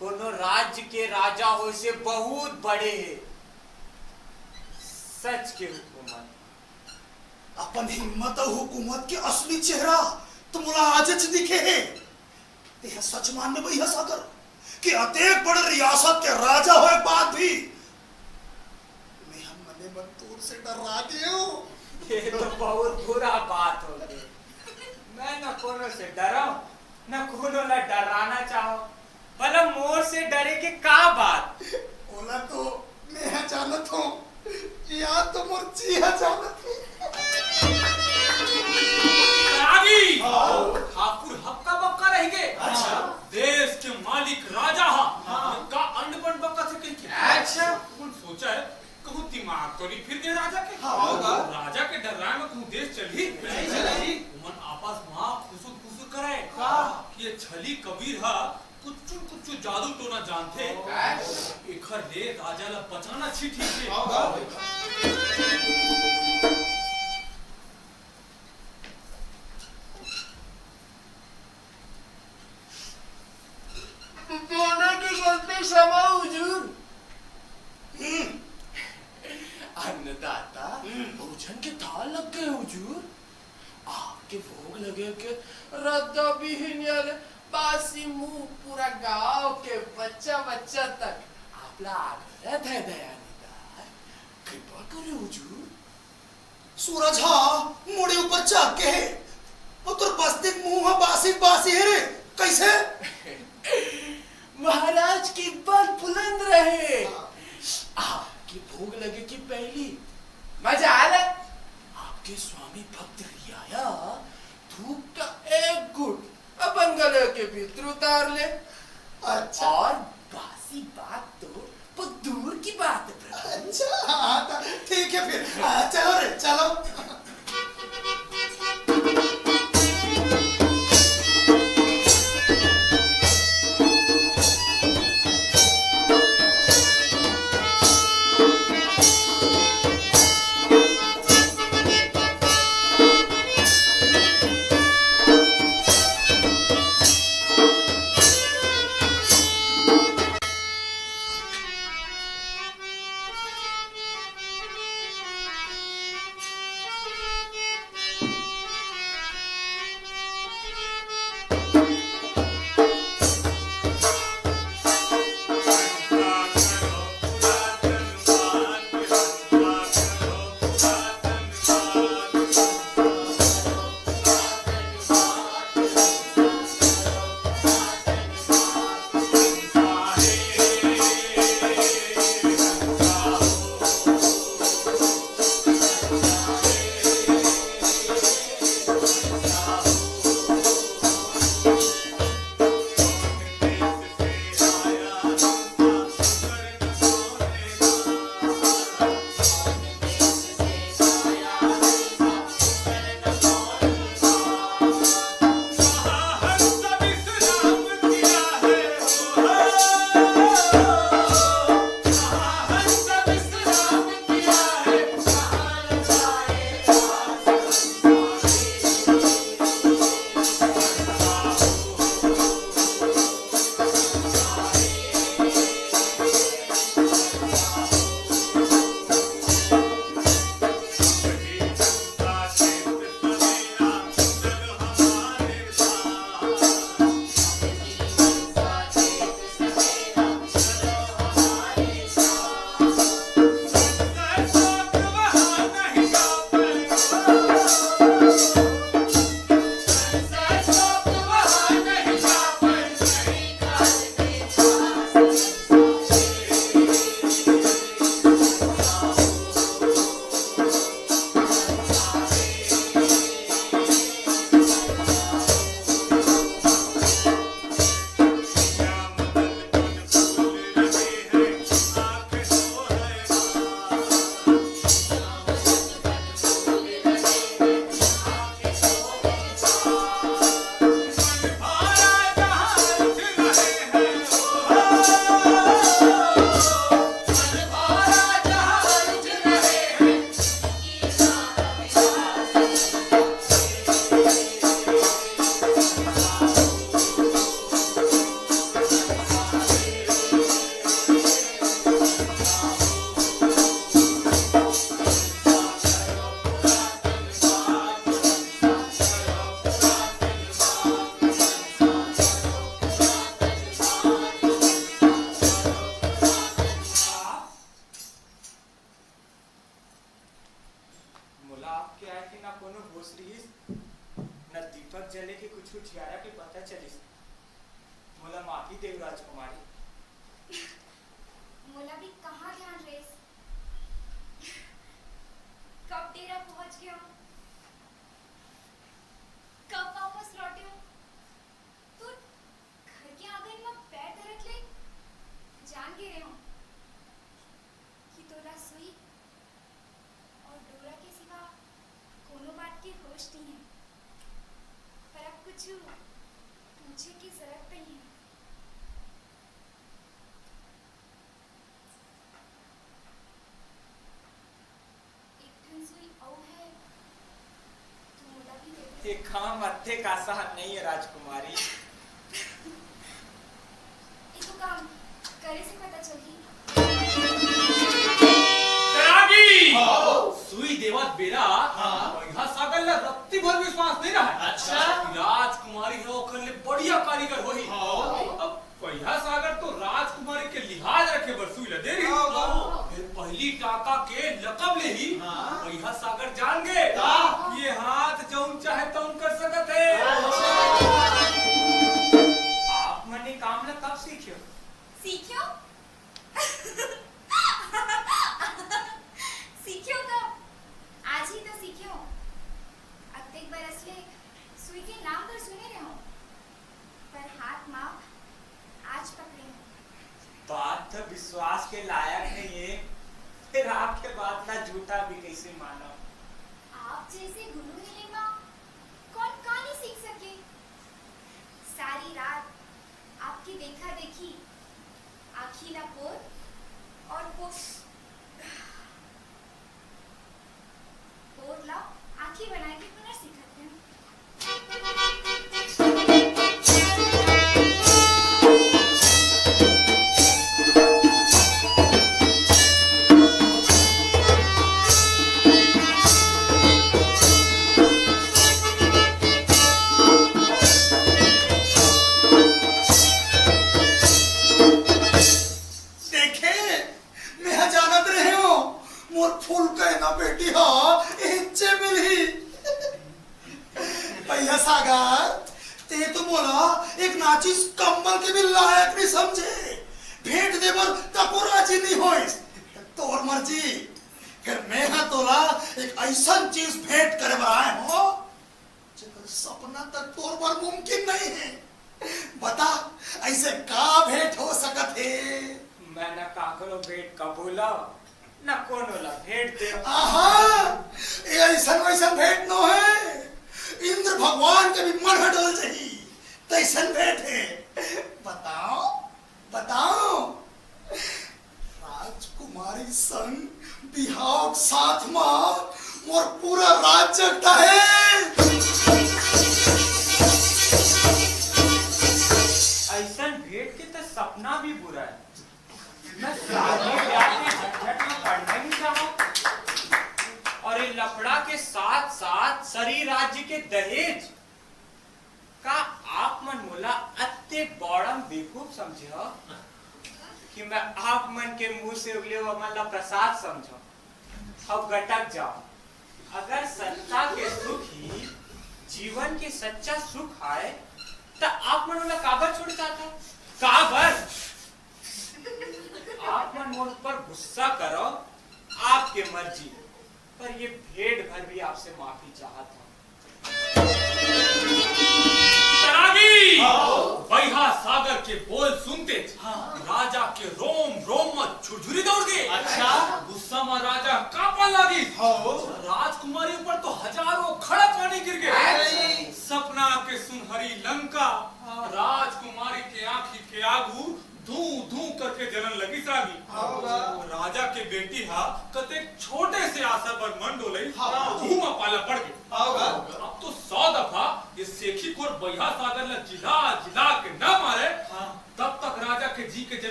Speaker 5: कोनो राज्य के राजा हो से बहुत बड़े है सच के हुकूमत।
Speaker 2: अपन हिम्मत और हुकूमत के असली चेहरा तो मुला आज दिखे है। तेह सच मान में भैया सागर कि अतेक बड़े रियासत के राजा होए बाद भी मैं हम मने मन तोर से डरा गयो।
Speaker 5: ये तो बहुत बुरा बात हो गई। मैं न कोनो से डराऊं न कोनो ला डराना चाहो, भला मोर से डरे के का बात।
Speaker 2: ओला तो मैं जानत हूँ, या तो मोर जिया जानत है।
Speaker 1: आगी ठाकुर हक्का बक्का रह गए। अच्छा देश के मालिक राजा का अंडपन बक्का से कहीं।
Speaker 3: अच्छा
Speaker 1: कौन सोचा है कहूँ दिमाग तो नहीं फिर गए राजा के।
Speaker 3: होगा
Speaker 1: राजा के डराए में कहूँ देश चली
Speaker 3: नहीं चली।
Speaker 1: मन आपस माँ खुसुर खुसुर करे ये छली कबीर हा कुछ जादू टोना जानते। एखर ले राजा ला बचाना छिठी से।
Speaker 3: दोनों की गलती क्षमा हुजूर। अन्नदाता भोजन के थाल लग गए हुजूर। आपके भोग लगे के रद्दा बिहीन याले बासी मुंह पूरा गांव के बच्चा बच्चा तक आपला आग्रह है दयानिदार कृपा करे हुजूर।
Speaker 2: सूरज हा मुड़ी ऊपर चाक के है और तुर बस्तिक मुंह बासी बासी है रे कैसे।
Speaker 3: महाराज की बल बुलंद रहे। आपकी भोग लगे की पहली मजा आला। आपके स्वामी भक्त रियाया धूप का एक घुट अपन गले के भीतर उतार ले।
Speaker 2: अच्छा
Speaker 3: और बासी बात तो बहुत दूर की बात है प्रभु।
Speaker 2: अच्छा हाँ ठीक है फिर चलो रे चलो।
Speaker 5: ना कोनो होश रहीस न दीपक जले के कुछ जियारा के पता चलिस। मोला माफी देव राजकुमारी।
Speaker 4: मोला भी कहाँ ध्यान रेस। कब डेरा पहुंच गया, कब वापस लौटे हो। तू घर के आंगन में पैर धरत ले जान गिरे हो कि तोरा सुई और डोरा के सिवा कोनो बात की होश नहीं है। पर अब कुछ पूछे की जरूरत नहीं है।
Speaker 5: ये काम अत्ते का आसान नहीं है राजकुमारी।
Speaker 4: इसको काम करे से पता चली।
Speaker 1: सुई देवत बेरा यहाँ सागर ला रत्ती भर विश्वास नहीं रहा।
Speaker 6: अच्छा।
Speaker 1: राजकुमारी है ओकर ले बढ़िया कारीगर होही। अब पहिया सागर तो राजकुमारी के लिहाज रखे बर सुई ला दे रही। फिर पहली टाका के लकब ले ही पहिया सागर जान गए ये हाथ जौन चाहे तौन कर सकत है।
Speaker 5: आप मने काम ला कब सीखियो?
Speaker 4: सीखियो? सीखियो कब? आज ही तो सीखियो। अत्तेक बरस ले सुई के नाम पर सुने रहो, पर हाथ माप आज पकड़े।
Speaker 5: बात तो विश्वास के लायक नहीं है, फिर आपके बात ना झूठा भी कैसे मानो।
Speaker 4: आप जैसे गुरु मिले माँ कौन कहानी सीख सके। सारी रात आपकी देखा देखी आखिला पोर और पोर ला आखी बना के पुनः सिखाते हैं।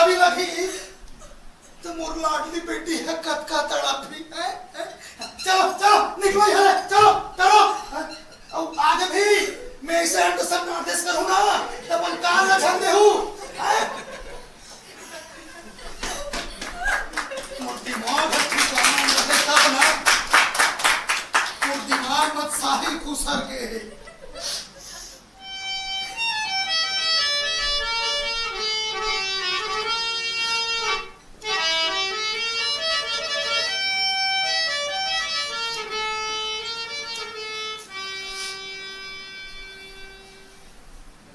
Speaker 2: बुरा भी लगी तो मोर लाडली बेटी है कद का तड़पी है। चलो चलो निकलो यहाँ से, चलो चलो। और आगे भी मैं इसे सब आदेश करूँ ना तो अपन काल न झंडे हूँ। मोर दिमाग अच्छी काम रहे तब ना, मोर दिमाग मत साहिल खुसर के।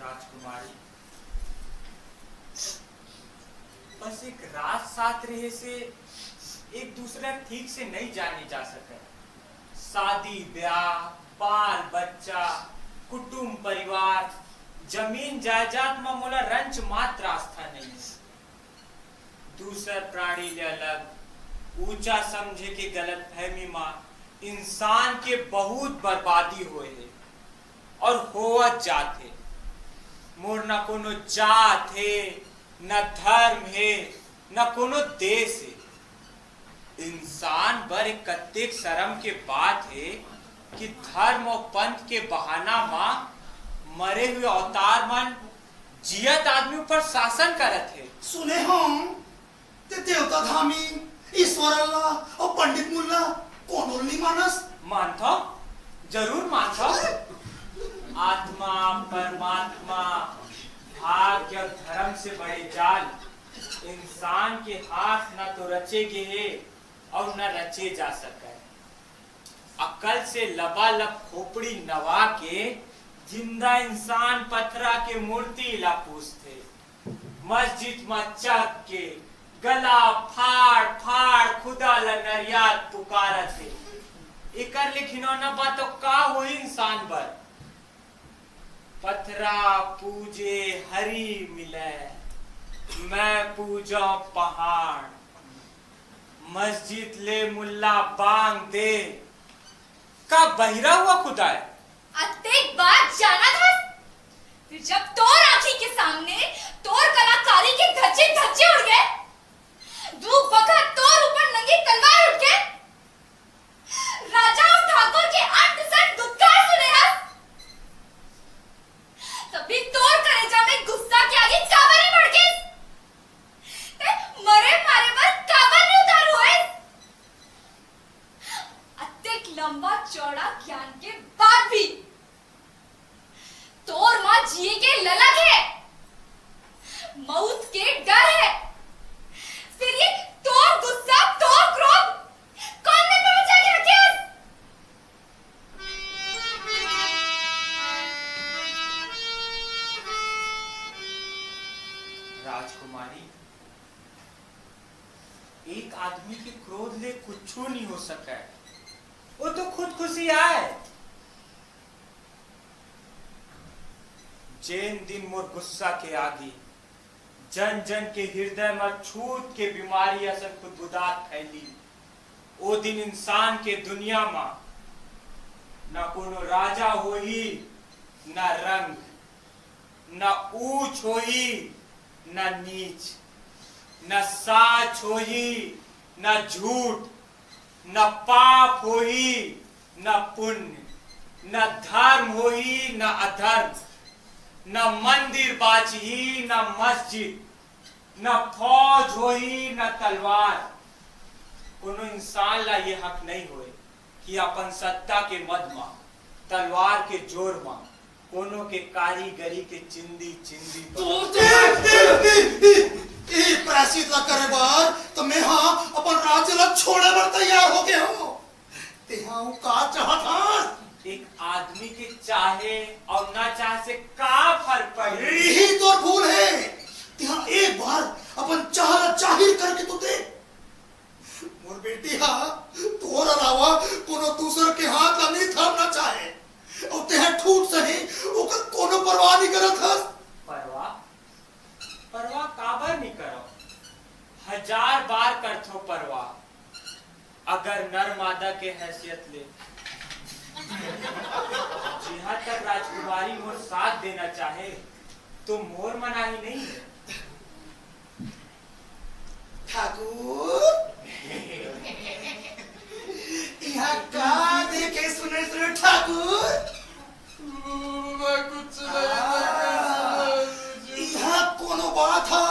Speaker 5: राजकुमारी, बस एक रात साथ रहे से एक दूसरा ठीक से नहीं जाने जा सके। शादी ब्याह, बाल बच्चा, कुटुंब परिवार, जमीन जायदाद में मोला रंच मात्र आस्था नहीं है। दूसर प्राणी ले अलग ऊंचा समझे के गलत फहमी में इंसान के बहुत बर्बादी होए है और होवत जाते। मोर न कोनो जात है, न धर्म है, न कोनो देश है। इंसान बर एक कत्तेक शर्म के बात है कि धर्म और पंथ के बहाना में मरे हुए अवतार मन जियत आदमी पर शासन करत है।
Speaker 2: सुने हम ते देवता धामी, ईश्वर अल्लाह और पंडित मुल्ला कौन नहीं मानस?
Speaker 5: मानता, जरूर मानता। आत्मा, परमात्मा, भाग्य और धर्म से बड़े जाल इंसान के हाथ न तो रचे गए और न रचे जा सके। अकल से लबालब खोपड़ी नवा के जिंदा इंसान पथरा के मूर्ति ला पूछते। मस्जिद में चक के गला फाड़ फाड़ खुदा ला नरियात पुकारत है। एकर ले घिनौना बात तो का होई इंसान बर। पथरा पूजे हरी मिले, मैं पूजा पहाड़। मस्जिद ले मुल्ला बांग दे, का बहिरा हुआ खुदा है।
Speaker 4: अत्तेक बार जाना था, फिर जब तोर आंखी के सामने तोर कलाकारी के धज्जे धज्जे उड़ गए, दू बखत तोर ऊपर नंगी तलवार उठ के राजा और ठाकुर के अंत सर दुत्कार सुने हा, तभी तोर कलेजा में गुस्सा के आगे काबर ही बढ़ गई। मरे मारे पर काबर नहीं उतार हुए। अत्तेक लंबा चौड़ा ज्ञान के बाद भी तोर मां जिए के ललक है, मौत के डर है। फिर ये तोर गुस्सा, तोर क्रोध कौन ने बचा के रखे?
Speaker 5: राजकुमारी, एक आदमी के क्रोध ले कुछ नहीं हो सका है। वो तो खुद खुशी आए। जैन दिन मोर गुस्सा के आगे जन जन के हृदय में छूत के बीमारी असर खुदबुदात फैली। ओ दिन इंसान के दुनिया में न कोनो राजा होई, न रंग, न ऊंच होई, न नीच, न साच होई, न झूठ, न पाप होई, न पुण्य, न धर्म होई, न अधर्म, न मंदिर बाची, न मस्जिद, न फौज होई, न तलवार। कोनो इंसान ला ये हक नहीं होए कि अपन सत्ता के मद में, तलवार के जोर में, कोनो के कारीगरी के चिंदी चिंदी
Speaker 2: प्रायश्चित ला करे बार तो मैं हाँ अपन राज्य ला छोड़े बर तैयार हो गया हूँ। ते हाँ का चाहत?
Speaker 5: एक आदमी के चाहे और ना चाहे से का फर्क पड़े?
Speaker 2: यही तो भूल है। यहाँ एक बार अपन चाहना जाहिर करके तो दे। मोर बेटी हाँ तोर अलावा कोनो दूसर के हाथ ला नहीं थामना चाहे और तेह ठूट सही ओकर कोनो परवाह नहीं करत हस।
Speaker 5: परवाह? परवाह काबर नहीं करो? 1000 बार करथो परवाह अगर नर मादा के हैसियत ले। जिहा तक राजकुमारी मोर साथ देना चाहे तो मोर मनाही नहीं है।
Speaker 2: ठाकुर यहाँ का देखे सुने सुने ठाकुर
Speaker 3: मैं कुछ नहीं
Speaker 2: यहाँ कोनो बात है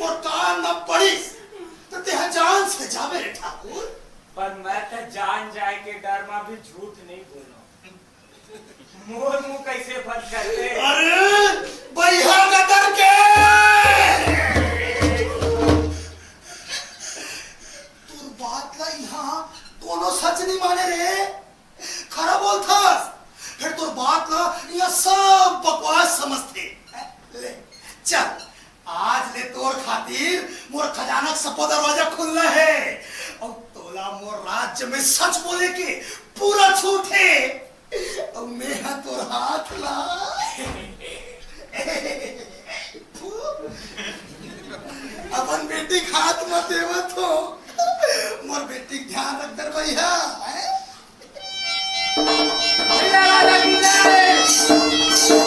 Speaker 2: और कान न पड़ीस तो तेहा जान से जावे रे ठाकुर।
Speaker 5: पर मैं तो जान जाए के डर में भी झूठ नहीं बोला। मोर मुंह कैसे बंद करते?
Speaker 2: अरे भैया का डर के तू बात ला यहाँ कोनो सच नहीं माने रे, खरा बोलथास फिर तोर बात ला यहाँ सब बकवास समझते। ले चल आज ले तोर खातिर मोर खजाना सपो दरवाजा खुलना है और तोला मोर राज्य में सच बोले के पूरा छूट है और मैं हाँ तोर हाथ ला अपन बेटी हाथ मत देवत हो मोर बेटी ध्यान रख दर भैया
Speaker 3: भैया राजा की जय।